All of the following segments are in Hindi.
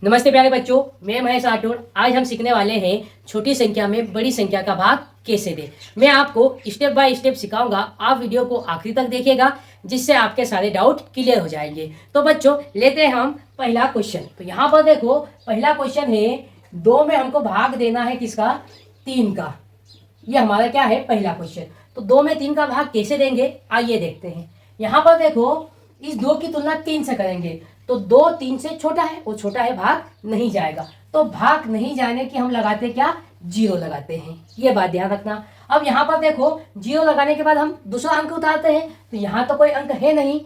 नमस्ते प्यारे बच्चों, मैं महेश राठौड़। आज हम सीखने वाले हैं छोटी संख्या में बड़ी संख्या का भाग कैसे दें। मैं आपको स्टेप बाय स्टेप सिखाऊंगा। आप वीडियो को आखिरी तक देखिएगा, जिससे आपके सारे डाउट क्लियर हो जाएंगे। तो बच्चों, लेते हैं हम पहला क्वेश्चन। तो यहाँ पर देखो, पहला क्वेश्चन है 2 में हमको भाग देना है किसका? 3 का। ये हमारा क्या है? पहला क्वेश्चन। तो 2 में 3 का भाग कैसे देंगे, आइए देखते हैं। यहाँ पर देखो, इस 2 की तुलना 3 से करेंगे तो 2 3 से छोटा है, वो छोटा है, भाग नहीं जाएगा। तो भाग नहीं जाने की हम लगाते क्या? 0 लगाते हैं। ये बात ध्यान रखना। अब यहाँ पर देखो, 0 लगाने के बाद हम दूसरा अंक उतारते हैं। तो यहाँ तो कोई अंक है नहीं,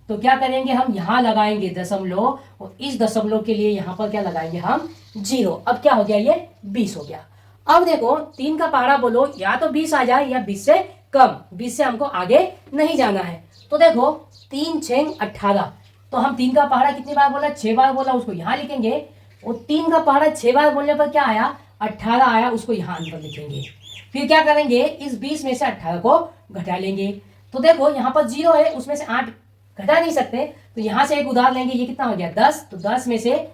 तो क्या करेंगे? हम यहाँ लगाएंगे दशमलव, और इस दशमलव के लिए यहाँ पर क्या लगाएंगे? हम 0। अब क्या हो गया? ये 20 हो गया। अब देखो, 3 का पहाड़ा बोलो, या तो 20 आ जाए या 20 से कम। 20 से हमको आगे नहीं जाना है। तो देखो, 3 6 18। तो हम 3 का पहाड़ा कितनी बार बोला? 6 बार बोला, उसको यहाँ लिखेंगे। और 3 का पहाड़ा 6 बार बोलने पर क्या आया? 18 आया, उसको यहाँ अंदर लिखेंगे। फिर क्या करेंगे? इस 20 में से 18 को घटा लेंगे। तो देखो, यहाँ पर 0 है, उसमें से 8 घटा नहीं सकते, तो यहाँ से एक उधार लेंगे। ये कितना हो गया? 10। तो 10 में से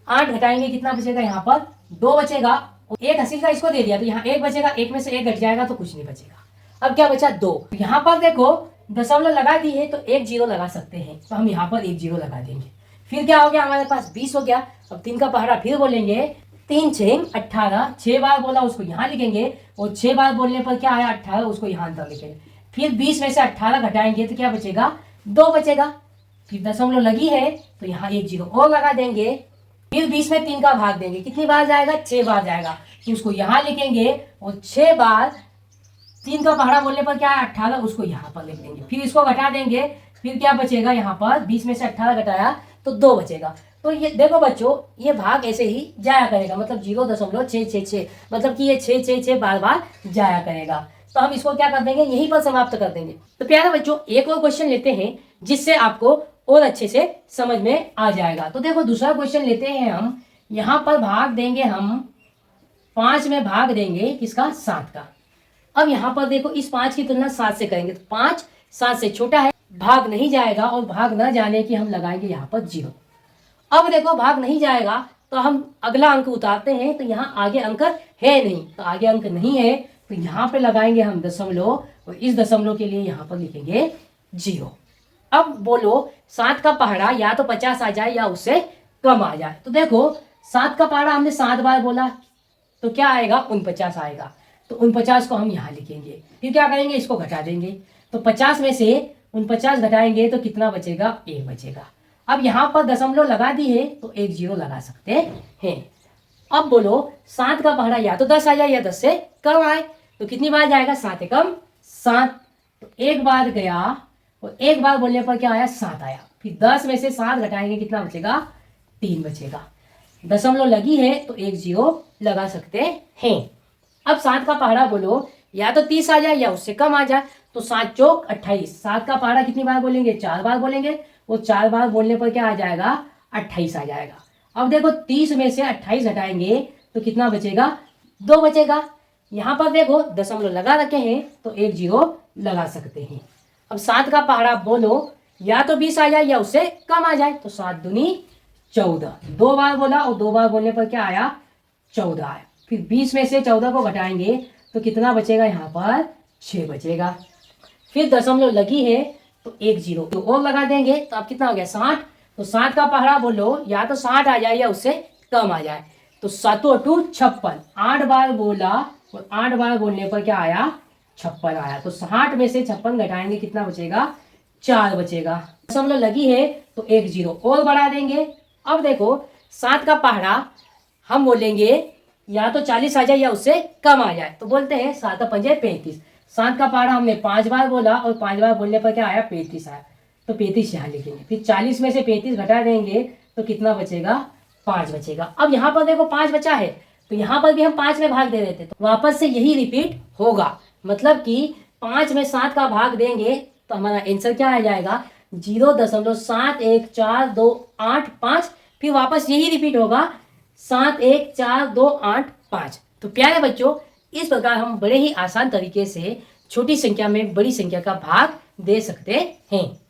8 घटाएंगे, कितना बचेगा? यहाँ पर 2 बचेगा। एक हासिल का इसको दे दिया, तो यहाँ 1 बचेगा। 1 में से 1 घट जाएगा तो कुछ नहीं बचेगा। अब क्या बचा? 2। यहाँ पर देखो, दशमलव लगा दी है तो एक 0 लगा सकते हैं, तो हम यहाँ पर एक 0 लगा देंगे। फिर क्या हो गया? हमारे पास 20 हो गया। अब 3 का पहाड़ा फिर बोलेंगे, 3 6 18। 6 बार बोला, उसको यहाँ लिखेंगे। और 6 बार बोलने पर क्या आया? 18, उसको यहाँ अंदर लिखेंगे। फिर 20 में से 18 घटाएंगे तो क्या बचेगा? 2 बचेगा। फिर दशमलव लगी है तो यहाँ एक 0 और लगा देंगे। फिर 20 में 3 का भाग देंगे, कितनी बार जाएगा? 6 बार जाएगा, तो उसको यहाँ लिखेंगे। और 6 बार 3 का पहाड़ा बोलने पर क्या है? 18, उसको यहाँ पर लिख देंगे। फिर इसको घटा देंगे, फिर क्या बचेगा? यहाँ पर 20 में से 18 घटाया तो 2 बचेगा। तो ये देखो बच्चों, ये भाग ऐसे ही जाया करेगा, मतलब 0.666, मतलब कि ये 6 बार बार जाया करेगा। तो हम इसको क्या कर देंगे? यहीं पर समाप्त कर देंगे। तो प्यारे बच्चों, एक और क्वेश्चन लेते हैं, जिससे आपको और अच्छे से समझ में आ जाएगा। तो देखो, दूसरा क्वेश्चन लेते हैं हम। यहाँ पर भाग देंगे हम 5 में भाग देंगे किसका? 7 का। अब यहाँ पर देखो, इस 5 की तुलना 7 से करेंगे, तो 5 7 से छोटा है, भाग नहीं जाएगा। और भाग न जाने की हम लगाएंगे यहाँ पर 0। अब देखो, भाग नहीं जाएगा तो हम अगला अंक उतारते हैं। तो यहाँ आगे अंक है नहीं, तो आगे अंक नहीं है, तो यहाँ पे लगाएंगे हम दशमलव, और इस दशमलव के लिए यहाँ पर लिखेंगे 0। अब बोलो, 7 का पहाड़ा या तो 50 आ जाए या उससे कम आ जाए। तो देखो, 7 का पहाड़ा हमने 7 बार बोला, तो क्या आएगा? 49 आएगा। तो 49 को हम यहाँ लिखेंगे। फिर क्या करेंगे? इसको घटा देंगे। तो 50 में से 49 घटाएंगे तो कितना बचेगा? 1 बचेगा। अब यहाँ पर दशमलव लगा दी है तो एक 0 लगा सकते हैं। अब बोलो, 7 का पहाड़ा या तो 10 आ जाए या 10 से कम आए, तो कितनी बार जाएगा? 7 एकम 7। तो एक बार गया, और एक बार बोलने पर क्या आया? 7 आया। फिर 10 में से 7 घटाएंगे, कितना बचेगा? 3 बचेगा। दशमलव लगी है तो एक 0 लगा सकते हैं। अब 7 का पहाड़ा बोलो, या तो 30 आ जाए या उससे कम आ जाए, तो 7 चौक 28। 7 का पहाड़ा कितनी बार बोलेंगे? 4 बार बोलेंगे। वो 4 बार बोलने पर क्या आ जाएगा? 28 आ जाएगा। अब देखो, 30 में से 28 घटाएंगे तो कितना बचेगा? 2 बचेगा। यहाँ पर देखो, दशमलव लगा रखे हैं तो एक 0 लगा सकते हैं। अब 7 का पहाड़ा बोलो, या तो 20 आ जाए या उससे कम आ जाए, तो 7 दूनी 14। 2 बार बोला, और 2 बार बोलने पर क्या आया? 14 आया। फिर 20 में से 14 को घटाएंगे तो कितना बचेगा? यहाँ पर 6 बचेगा। फिर दशमलव लगी है तो एक 0 तो और लगा देंगे, तो अब कितना हो गया? 60। तो 60 का पहाड़ा बोलो, या तो 60 आ जाए या उससे कम आ जाए, तो 7 8 56। 8 बार बोला, और 8 बार बोलने पर क्या आया? 56 आया। तो 60 में से 56 घटाएंगे, कितना बचेगा? 4 बचेगा। दशमलव लगी है तो एक 0 और बढ़ा देंगे। अब देखो, 7 का पहाड़ा हम बोलेंगे या तो 40 आ जाए या उससे कम आ जाए, तो बोलते हैं 7 पंजे 35। 7 का पहाड़ा हमने 5 बार बोला, और 5 बार बोलने पर क्या आया? 35 आया। तो 35 यहाँ लिखेंगे। फिर 40 में से 35 घटा देंगे तो कितना बचेगा? 5 बचेगा। अब यहाँ पर देखो, 5 बचा है, तो यहाँ पर भी हम 5 में भाग दे देते, तो वापस से यही रिपीट होगा। मतलब कि 5 में 7 का भाग देंगे तो हमारा आंसर क्या आ जाएगा? 0.71428 फिर वापस यही रिपीट होगा, 71428 तो प्यारे बच्चों, इस प्रकार हम बड़े ही आसान तरीके से छोटी संख्या में बड़ी संख्या का भाग दे सकते हैं।